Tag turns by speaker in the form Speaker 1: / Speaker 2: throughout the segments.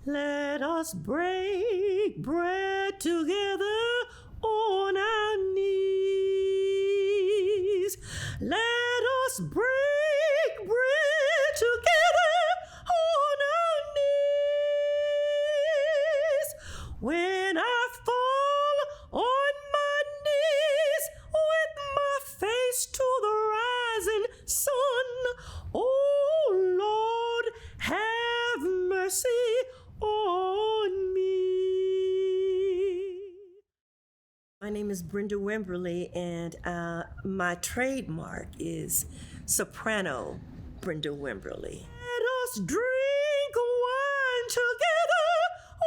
Speaker 1: Let us break bread together on our knees. Let us break bread together on our knees. When I fall on my knees with my face to the rising sun, oh Lord, have mercy on me. My name is Brenda Wimberly, and my trademark is soprano Brenda Wimberly. Let us drink wine together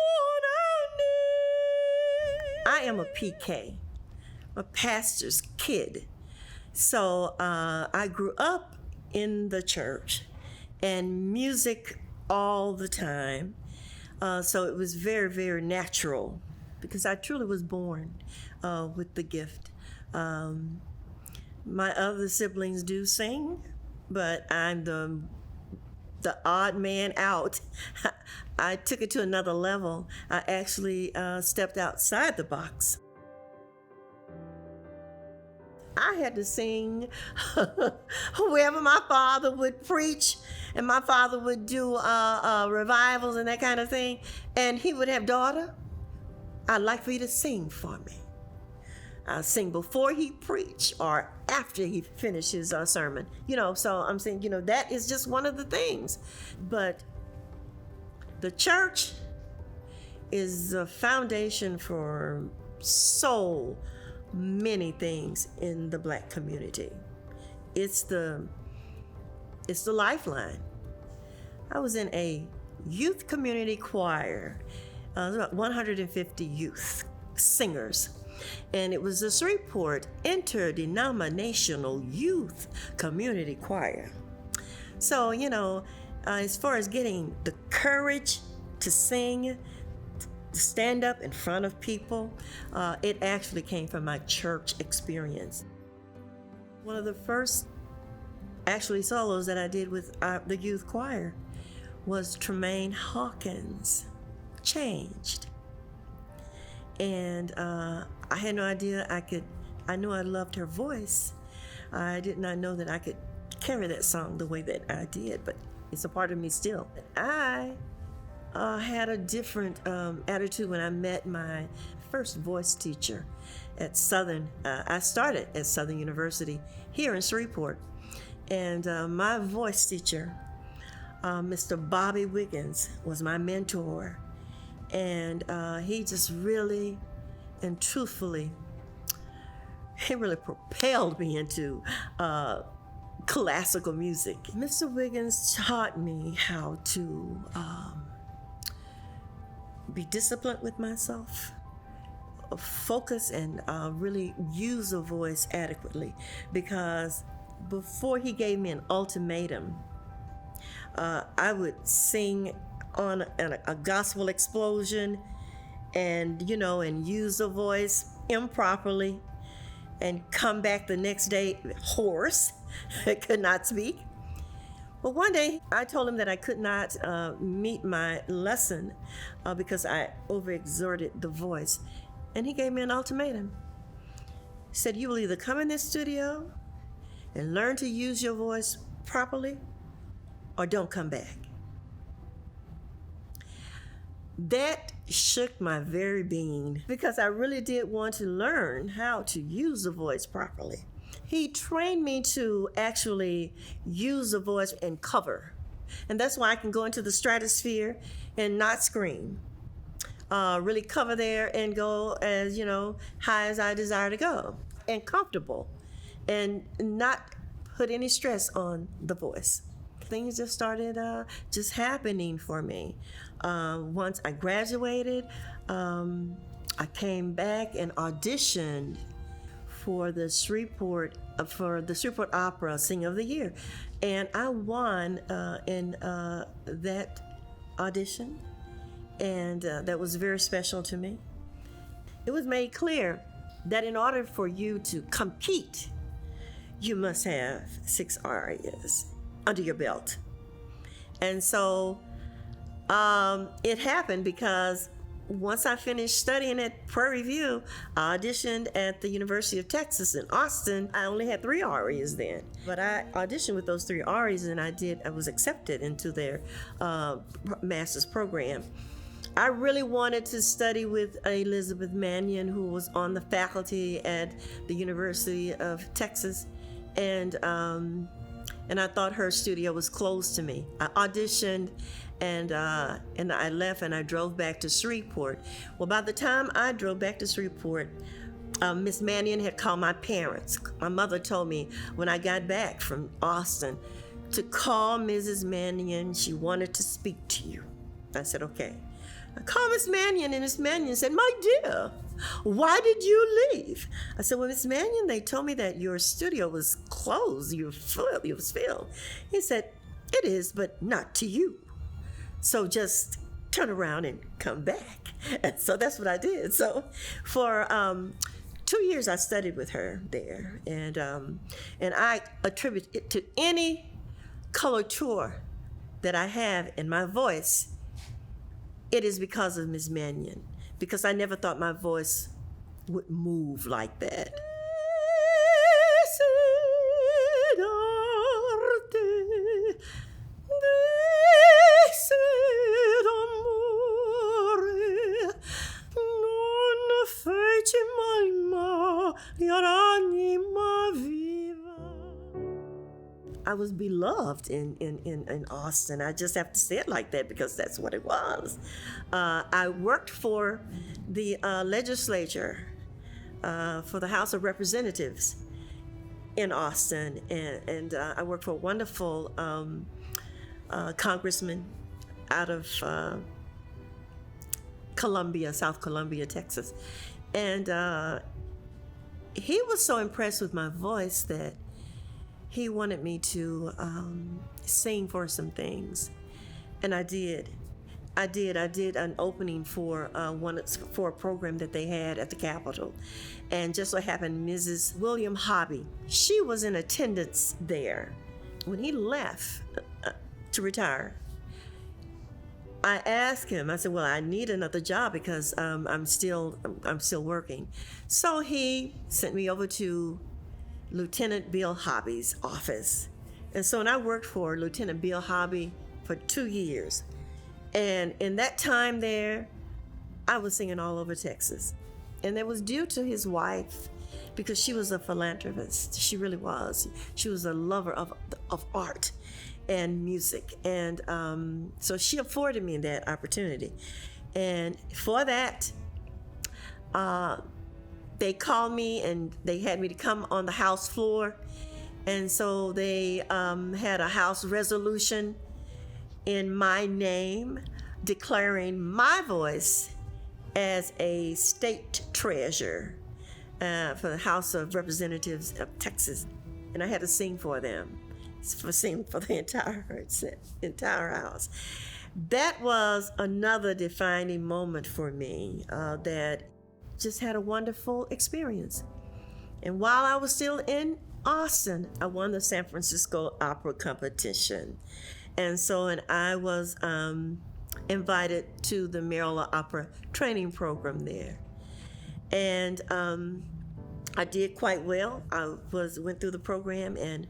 Speaker 1: on our knees. I am a PK, a pastor's kid. So I grew up in the church and music all the time. So it was very, very natural because I truly was born with the gift. My other siblings do sing, but I'm the odd man out. I took it to another level. I actually stepped outside the box. I had to sing wherever my father would preach, and my father would do revivals and that kind of thing, and he would have, daughter, I'd like for you to sing for me. I'll sing before he preach or after he finished his sermon. So I'm saying, that is just one of the things. But the church is the foundation for so many things in the Black community. It's the lifeline. I was in a youth community choir. There was about 150 youth singers. And it was the Shreveport Interdenominational Youth Community Choir. So, as far as getting the courage to sing, to stand up in front of people, it actually came from my church experience. One of the first solos that I did with the youth choir was Tremaine Hawkins' Changed. And I had no idea I knew I loved her voice. I did not know that I could carry that song the way that I did, but it's a part of me still. I had a different attitude when I met my first voice teacher at Southern. I started at Southern University here in Shreveport, and my voice teacher, Mr. Bobby Wiggins, was my mentor, and he just really and truthfully, he really propelled me into classical music. Mr. Wiggins taught me how to be disciplined with myself, focus, and really use a voice adequately, because before he gave me an ultimatum, I would sing on a gospel explosion and use the voice improperly and come back the next day hoarse, could not speak. But one day I told him that I could not meet my lesson because I overexerted the voice. And he gave me an ultimatum. He said, you will either come in this studio and learn to use your voice properly, or don't come back. That shook my very being, because I really did want to learn how to use the voice properly. He trained me to actually use the voice and cover. And that's why I can go into the stratosphere and not scream. Really cover there and go as, high as I desire to go, and comfortable, and not put any stress on the voice. Things just started just happening for me. Once I graduated, I came back and auditioned for the Shreveport Opera Singer of the Year, and I won in that audition, and that was very special to me. It was made clear that in order for you to compete, you must have 6 arias under your belt. And so It happened because once I finished studying at Prairie View, I auditioned at the University of Texas in Austin. I only had 3 arias then, but I auditioned with those 3 arias, and I was accepted into their master's program. I really wanted to study with Elizabeth Mannion, who was on the faculty at the University of Texas, and I thought her studio was close to me. I auditioned, and I left, and I drove back to Shreveport. Well, by the time I drove back to Shreveport, Miss Mannion had called my parents. My mother told me when I got back from Austin to call Mrs. Mannion. She wanted to speak to you. I said, okay. I called Miss Mannion, and Miss Mannion said, my dear, why did you leave? I said, well, Miss Mannion, they told me that your studio was closed. You was filled. He said, it is, but not to you. So just turn around and come back. And so that's what I did. So for 2 years, I studied with her there. And I attribute it to any coloratura that I have in my voice. It is because of Miss Mannion, because I never thought my voice would move like that. I was beloved in Austin. I just have to say it like that because that's what it was. I worked for the legislature, for the House of Representatives in Austin, and I worked for a wonderful congressman out of South Columbia, Texas. And he was so impressed with my voice that he wanted me to sing for some things, and I did. I did an opening for a program that they had at the Capitol, and just so happened Mrs. William Hobby, she was in attendance there. When he left to retire, I asked him. I said, "Well, I need another job because I'm still working." So he sent me over to Lieutenant Bill Hobby's office. And so I worked for Lieutenant Bill Hobby for 2 years. And in that time there, I was singing all over Texas. And it was due to his wife, because she was a philanthropist. She really was. She was a lover of art and music. And so she afforded me that opportunity. And for that, they called me and they had me to come on the House floor. And so they had a House resolution in my name declaring my voice as a state treasure for the House of Representatives of Texas. And I had to sing for them, sing for the entire House. That was another defining moment for me that just had a wonderful experience. And while I was still in Austin, I won the San Francisco Opera competition. And I was invited to the Maryland Opera training program there. And I did quite well. I went through the program and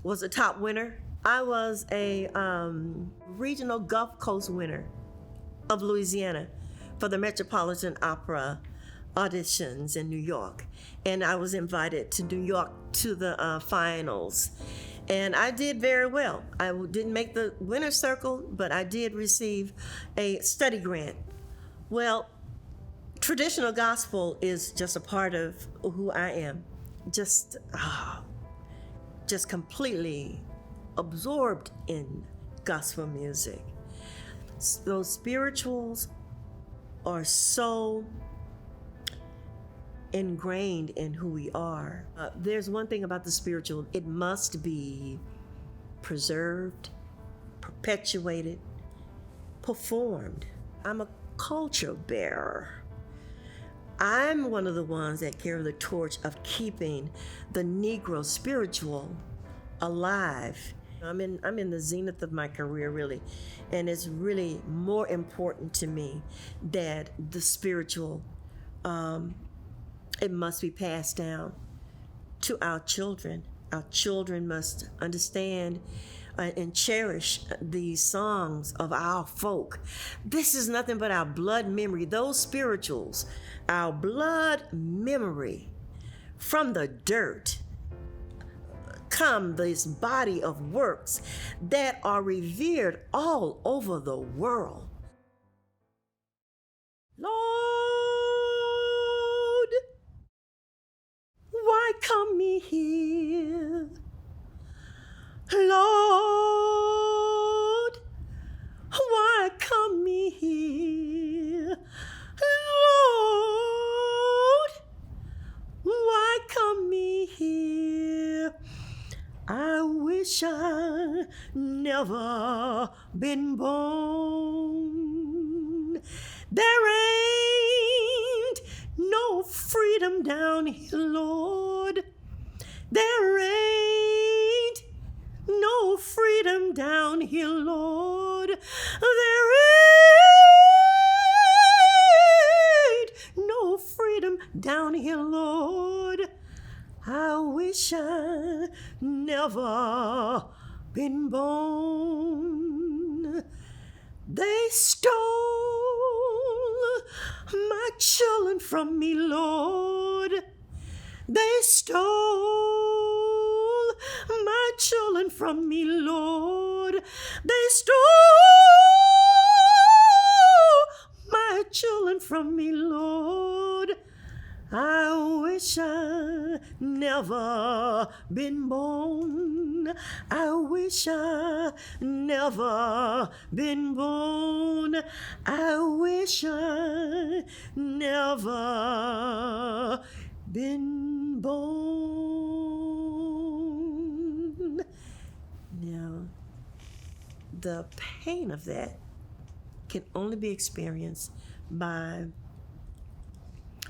Speaker 1: was a top winner. I was a regional Gulf Coast winner of Louisiana for the Metropolitan Opera auditions in New York, and I was invited to New York to the finals, and I did very well. I didn't make the winner's circle, but I did receive a study grant. Well, traditional gospel is just a part of who I am, just completely absorbed in gospel music. Those spirituals are so ingrained in who we are. There's one thing about the spiritual: it must be preserved, perpetuated, performed. I'm a culture bearer. I'm one of the ones that carry the torch of keeping the Negro spiritual alive I'm in the zenith of my career, really, and it's really more important to me that the spiritual, it must be passed down to our children. Our children must understand and cherish these songs of our folk. This is nothing but our blood memory. Those spirituals, our blood memory from the dirt, come this body of works that are revered all over the world. Lord, why come me here? Lord, why come me here? Lord, why come me here? I wish I never been born. There ain't no freedom down here, Lord. There ain't no freedom down here, Lord. There ain't no freedom down here, Lord. I wish I never been born. They stole my children from me, Lord. They stole my children from me, Lord. They stole my children from me, Lord. I wish I never been born. I wish I never been born. I wish I never been born. Now, the pain of that can only be experienced by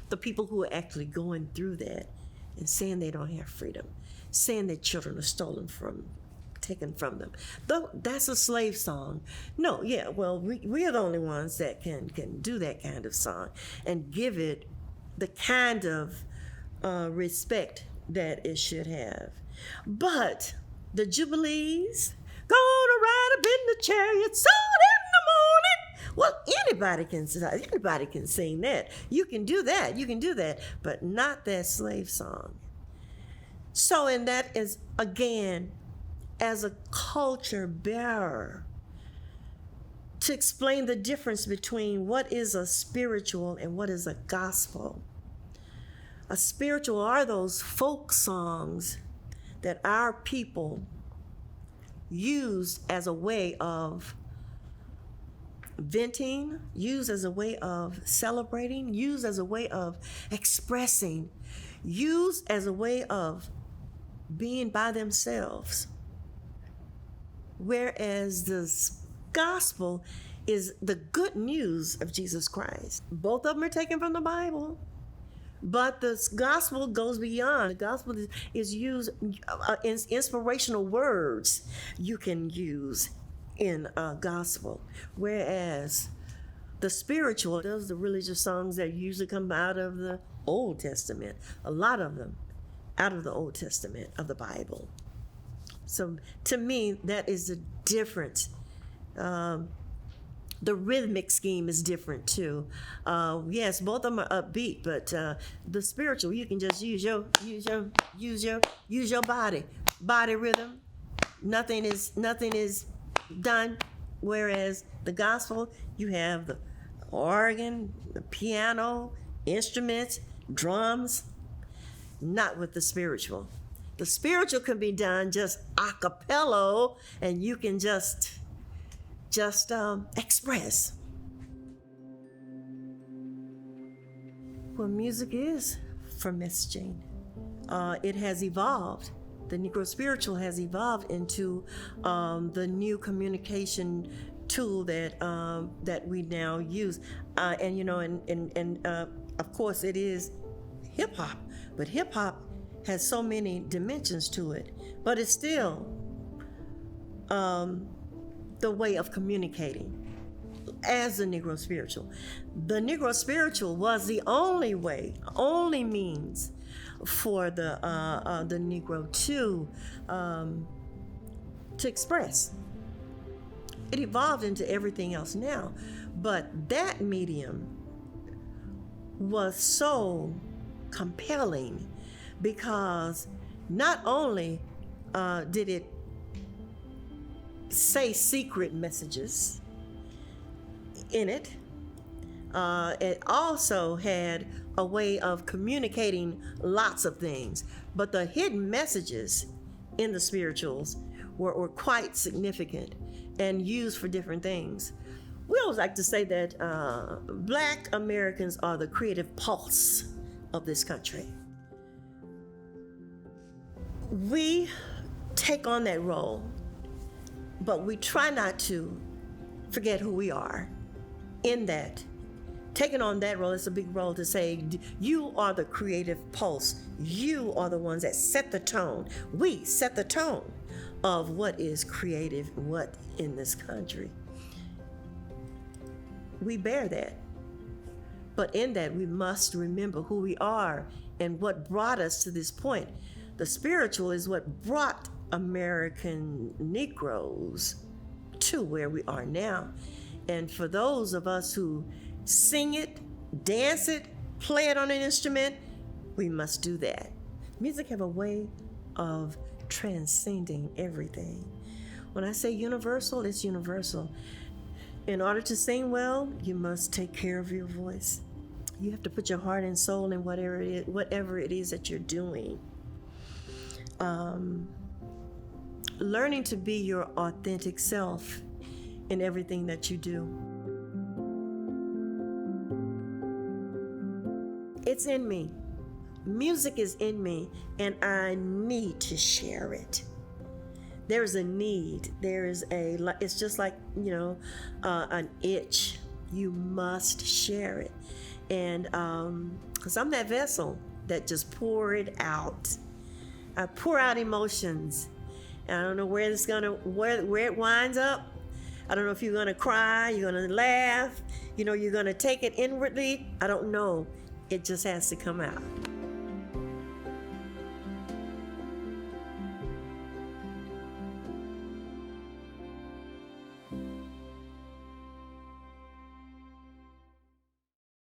Speaker 1: the people who are actually going through that and saying they don't have freedom, saying their children are taken from them. Though that's a slave song. No, yeah, well, we are the only ones that can do that kind of song and give it the kind of respect that it should have. But the Jubilees, gonna ride up in the chariot soon in the morning. Well, anybody can sing that. You can do that, but not that slave song. So, and that is, again, as a culture bearer, to explain the difference between what is a spiritual and what is a gospel. A spiritual are those folk songs that our people use as a way of venting, used as a way of celebrating, used as a way of expressing, used as a way of being by themselves. Whereas the gospel is the good news of Jesus Christ. Both of them are taken from the Bible, but the gospel goes beyond. The gospel is used in inspirational words you can use in a gospel, whereas the spiritual, those are the religious songs that usually come out of the Old Testament, a lot of them out of the Old Testament of the Bible. So to me, that is the difference. The rhythmic scheme is different too. Yes, both of them are upbeat, but the spiritual, you can just use your body rhythm. Nothing is done. Whereas the gospel, you have the organ, the piano, instruments, drums. Not with the spiritual. The spiritual can be done just a cappella, and you can just express. Well, music is for messaging. It has evolved. The Negro spiritual has evolved into the new communication tool that we now use, and of course it is hip hop, but hip hop has so many dimensions to it, but it's still the way of communicating as the Negro spiritual. The Negro spiritual was the only way, only means for the Negro to express. It evolved into everything else now, but that medium was so compelling because not only did it say secret messages in it, it also had a way of communicating lots of things. But the hidden messages in the spirituals were quite significant and used for different things. We always like to say that Black Americans are the creative pulse of this country. We take on that role, but we try not to forget who we are in that. Taking on that role is a big role to say, you are the creative pulse. You are the ones that set the tone. We set the tone of what is creative, what in this country. We bear that. But in that, we must remember who we are and what brought us to this point. The spiritual is what brought American Negroes to where we are now. And for those of us who sing it, dance it, play it on an instrument, we must do that. Music have a way of transcending everything. When I say universal, it's universal. In order to sing well, you must take care of your voice. You have to put your heart and soul in whatever it is that you're doing. Learning to be your authentic self in everything that you do. It's in me. Music is in me, and I need to share it. There is a need. It's just like, an itch. You must share it. And because I'm that vessel that just pour it out. I pour out emotions. I don't know where it winds up. I don't know if you're gonna cry, you're gonna laugh, you're gonna take it inwardly. I don't know. It just has to come out.